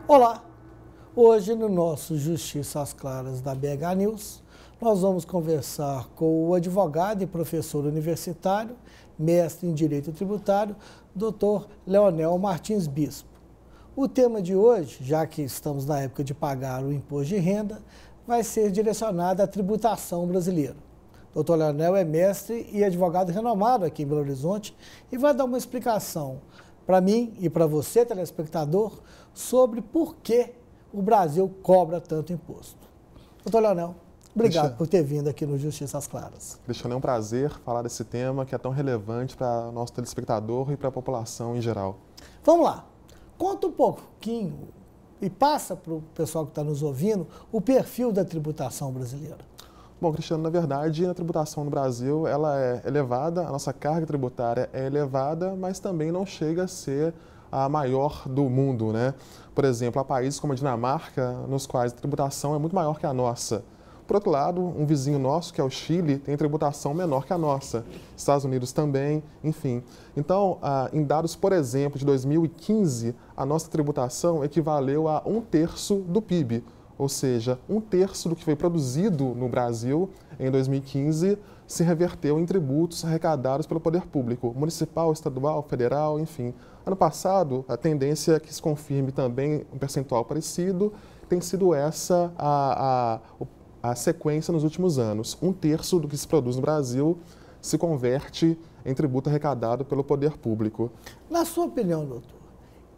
Olá! Hoje no nosso Justiça às Claras da BH News, nós vamos conversar com o advogado e professor universitário, mestre em Direito Tributário, Dr. Leonel Martins Bispo. O tema de hoje, já que estamos na época de pagar o imposto de renda, vai ser direcionado à tributação brasileira. Dr. Leonel é mestre e advogado renomado aqui em Belo Horizonte e vai dar uma explicação para mim e para você, telespectador, sobre por que o Brasil cobra tanto imposto. Doutor Leonel, obrigado por ter vindo aqui no Justiça às Claras. Cristiano, é um prazer falar desse tema que é tão relevante para o nosso telespectador e para a população em geral. Vamos lá, conta um pouquinho e passa para o pessoal que está nos ouvindo o perfil da tributação brasileira. Bom, Cristiano, na verdade, a tributação no Brasil ela é elevada, a nossa carga tributária é elevada, mas também não chega a ser a maior do mundo, né? Por exemplo, há países como a Dinamarca, nos quais a tributação é muito maior que a nossa. Por outro lado, um vizinho nosso, que é o Chile, tem tributação menor que a nossa. Estados Unidos também, enfim. Então, em dados, por exemplo, de 2015, a nossa tributação equivaleu a 1/3 do PIB. Ou seja, 1/3 do que foi produzido no Brasil em 2015 se reverteu em tributos arrecadados pelo poder público, municipal, estadual, federal, enfim. Ano passado, a tendência é que se confirme também um percentual parecido, tem sido essa a sequência nos últimos anos. 1/3 do que se produz no Brasil se converte em tributo arrecadado pelo poder público. Na sua opinião, doutor,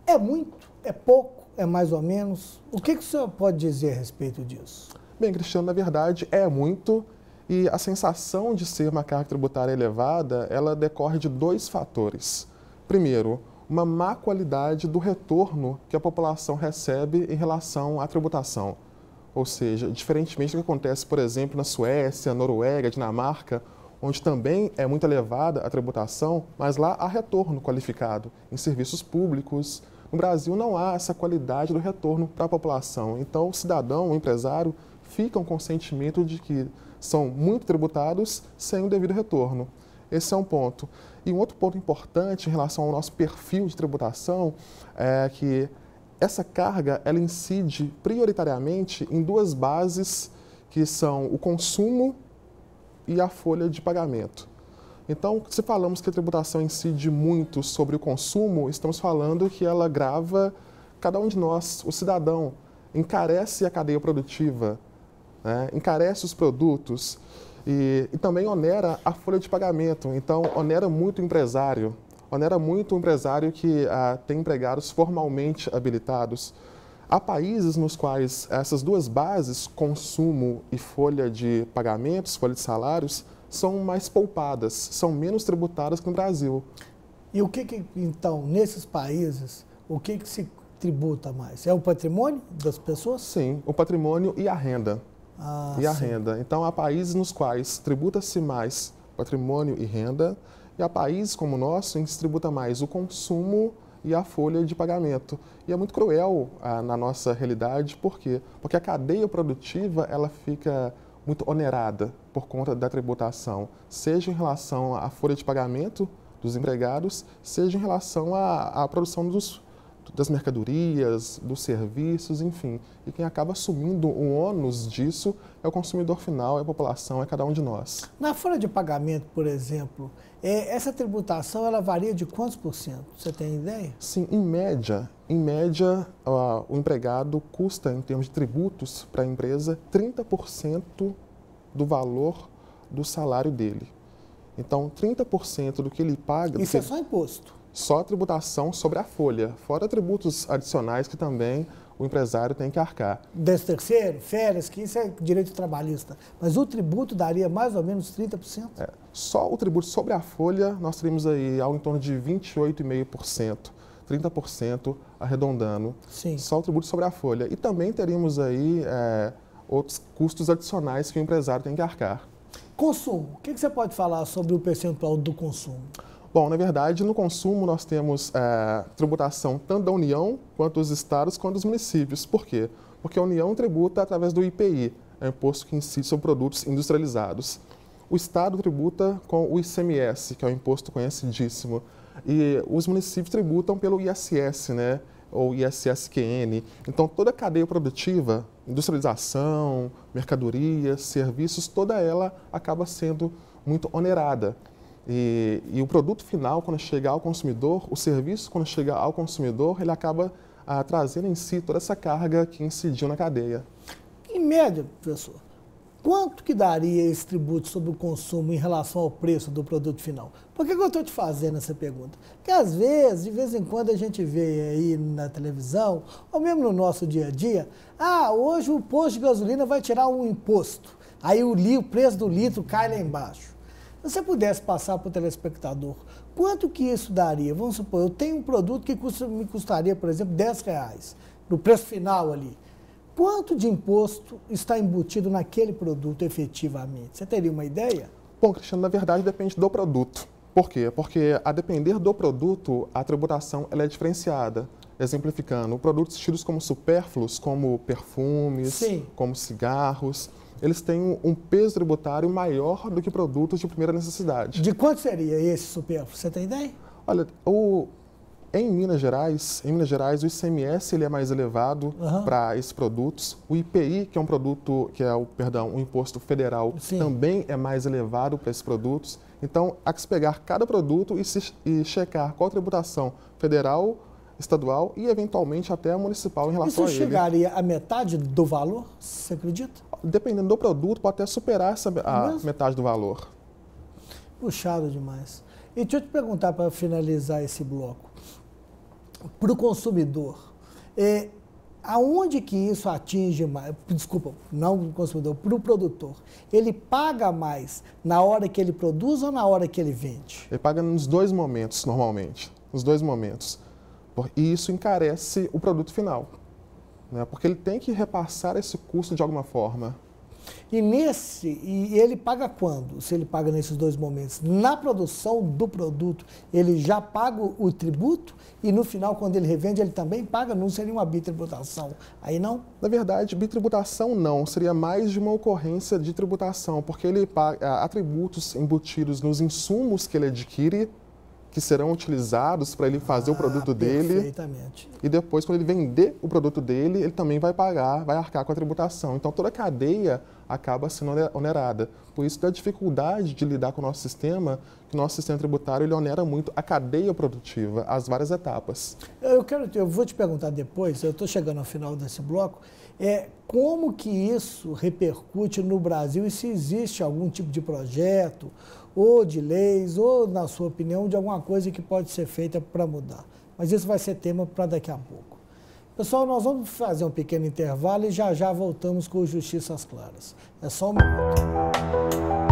é muito? É pouco? É mais ou menos? O que o senhor pode dizer a respeito disso? Bem, Cristiano, na verdade é muito e a sensação de ser uma carga tributária elevada, ela decorre de dois fatores. Primeiro, uma má qualidade do retorno que a população recebe em relação à tributação. Ou seja, diferentemente do que acontece, por exemplo, na Suécia, Noruega, Dinamarca, onde também é muito elevada a tributação, mas lá há retorno qualificado em serviços públicos. No Brasil não há essa qualidade do retorno para a população. Então, o cidadão, o empresário, ficam com o sentimento de que são muito tributados sem o devido retorno. Esse é um ponto. E um outro ponto importante em relação ao nosso perfil de tributação é que essa carga ela incide prioritariamente em duas bases que são o consumo e a folha de pagamento. Então, se falamos que a tributação incide muito sobre o consumo, estamos falando que ela grava cada um de nós, o cidadão, encarece a cadeia produtiva, né? Encarece os produtos e também onera a folha de pagamento. Então, onera muito o empresário que tem empregados formalmente habilitados. Há países nos quais essas duas bases, consumo e folha de pagamentos, folha de salários, são mais poupadas, são menos tributadas que no Brasil. E então, nesses países, o que se tributa mais? É o patrimônio das pessoas? Sim, o patrimônio e a renda. Sim. Renda. Então, há países nos quais tributa-se mais patrimônio e renda, e há países como o nosso em que se tributa mais o consumo e a folha de pagamento. E é muito cruel na nossa realidade, por quê? Porque a cadeia produtiva ela fica muito onerada por conta da tributação, seja em relação à folha de pagamento dos empregados, seja em relação à produção das mercadorias, dos serviços, enfim. E quem acaba assumindo o ônus disso é o consumidor final, é a população, é cada um de nós. Na folha de pagamento, por exemplo, essa tributação ela varia de quantos por cento? Você tem ideia? Sim, em média, o empregado custa, em termos de tributos para a empresa, 30% do valor do salário dele. Então, 30% do que ele paga... Isso é só imposto? Só a tributação sobre a folha, fora tributos adicionais que também o empresário tem que arcar. 13º, férias, que isso é direito trabalhista. Mas o tributo daria mais ou menos 30%? Só o tributo sobre a folha, nós teríamos aí algo em torno de 28,5%, 30% arredondando. Sim. Só o tributo sobre a folha. E também teríamos aí outros custos adicionais que o empresário tem que arcar. Consumo. O que você pode falar sobre o percentual do consumo? Bom, na verdade, no consumo nós temos tributação tanto da União, quanto dos estados, quanto dos municípios. Por quê? Porque a União tributa através do IPI, é o imposto que incide sobre produtos industrializados. O estado tributa com o ICMS, que é um imposto conhecidíssimo. E os municípios tributam pelo ISS, né? ou ISSQN. Então, toda a cadeia produtiva, industrialização, mercadorias, serviços, toda ela acaba sendo muito onerada. E o produto final, quando chega ao consumidor, o serviço, quando chega ao consumidor, ele acaba trazendo em si toda essa carga que incidiu na cadeia. Em média, professor, quanto que daria esse tributo sobre o consumo em relação ao preço do produto final? Por que eu estou te fazendo essa pergunta? Porque às vezes, de vez em quando a gente vê aí na televisão, ou mesmo no nosso dia a dia, hoje o posto de gasolina vai tirar um imposto. Aí o preço do litro cai lá embaixo. Se você pudesse passar para o telespectador, quanto que isso daria? Vamos supor, eu tenho um produto que me custaria, por exemplo, R$10, no preço final ali. Quanto de imposto está embutido naquele produto efetivamente? Você teria uma ideia? Bom, Cristiano, na verdade depende do produto. Por quê? Porque a depender do produto, a tributação ela é diferenciada. Exemplificando, produtos tidos como supérfluos, como perfumes, Sim, como cigarros, eles têm um peso tributário maior do que produtos de primeira necessidade. de quanto seria esse supérfluo? Você tem ideia? Olha, em Minas Gerais, o ICMS ele é mais elevado para esses produtos. O IPI, que é um produto, um imposto federal, Sim, também é mais elevado para esses produtos. Então, há que se pegar cada produto e checar qual a tributação federal, estadual e, eventualmente, até a municipal em relação a ele. Isso chegaria a metade do valor, você acredita? Dependendo do produto, pode até superar a metade do valor. Puxado demais. E deixa eu te perguntar, para finalizar esse bloco, para o consumidor, aonde que isso atinge mais, desculpa, não para o consumidor, para o produtor, ele paga mais na hora que ele produz ou na hora que ele vende? Ele paga nos dois momentos, normalmente, nos dois momentos. E isso encarece o produto final, né? Porque ele tem que repassar esse custo de alguma forma. E ele paga quando? Se ele paga nesses dois momentos? Na produção do produto, ele já paga o tributo e no final, quando ele revende, ele também paga? Não seria uma bitributação? Aí não? Na verdade, bitributação não, seria mais de uma ocorrência de tributação, porque ele paga tributos embutidos nos insumos que ele adquire, que serão utilizados para ele fazer o produto dele. Perfeitamente. E depois, quando ele vender o produto dele, ele também vai pagar, vai arcar com a tributação. Então, toda a cadeia acaba sendo onerada. Por isso, da dificuldade de lidar com o nosso sistema, que o nosso sistema tributário ele onera muito a cadeia produtiva, as várias etapas. Eu vou te perguntar depois, eu estou chegando ao final desse bloco, como que isso repercute no Brasil e se existe algum tipo de projeto, ou de leis, ou, na sua opinião, de alguma coisa que pode ser feita para mudar. Mas isso vai ser tema para daqui a pouco. Pessoal, nós vamos fazer um pequeno intervalo e já voltamos com o Justiça às Claras. É só um minuto.